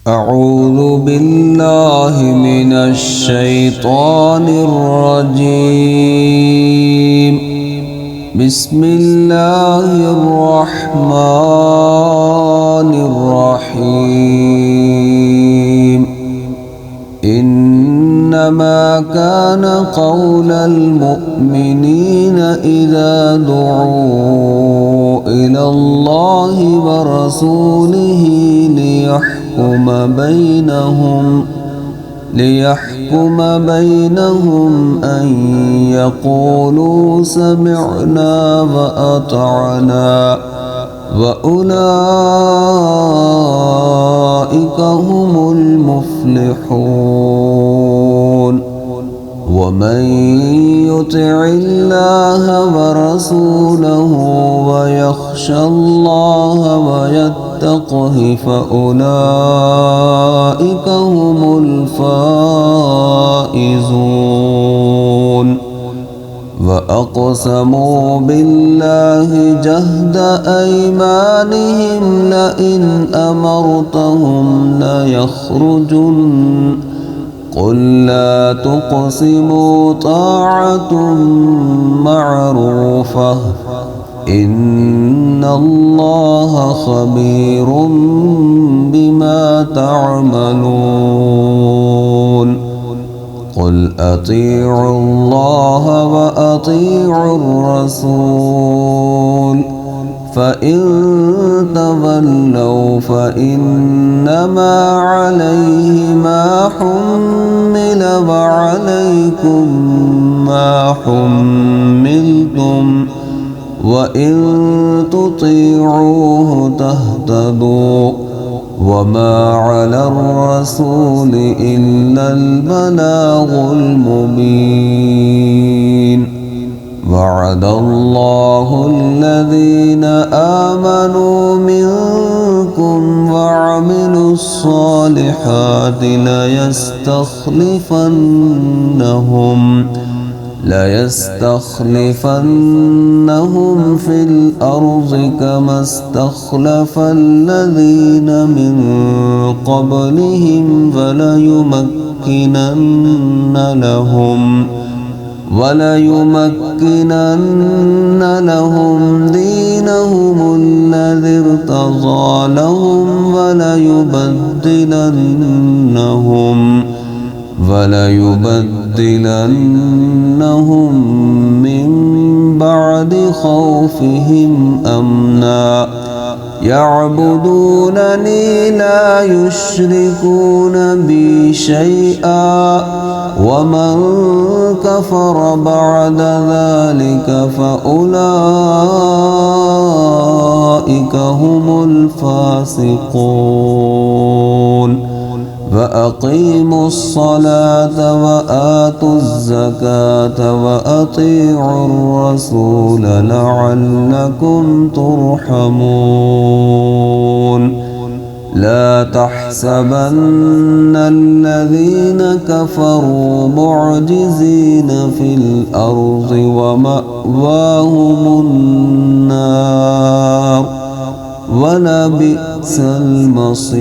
أعوذ بالله من الشيطان الرجيم. بسم الله الرحمن الرحيم. إنما كان قول المؤمنين إذا دعوا إلى الله ورسوله ليحكم بينهم أن يقولوا سمعنا وأطعنا وأولئك هم المفلحون. ومن يطع الله ورسوله ويخشى الله ويتقه فأولئك هم الفائزون. وأقسموا بالله جهد أيمانهم لئن أمرتهم ليخرجن قل لا تقسموا طاعة معروفة إن الله خبير بما تعملون. قل أطيعوا الله وأطيعوا الرسول فإن تولوا فإنما عليه ما حمل وعليكم ما حملتم وإن تطيعوه تهتدوا وما على الرسول إلا البلاغ المبين. وعد الله الذين آمنوا منكم وعملوا الصالحات ليستخلفنهم في الأرض كما استخلف الذين من قبلهم وليمكنن لهم دينهم الذي ارتضى لهم وليبدلنهم من بعد خوفهم أمنا يعبدونني لا يشركون بي شيئا ومن كفر بعد ذلك فأولئك هم الفاسقون. فأقيموا الصلاة وآتوا الزكاة وأطيعوا الرسول لعلكم ترحمون. لا تحسبن الذين كفروا معجزين في الأرض ومأواهم النار ولبئس المصير.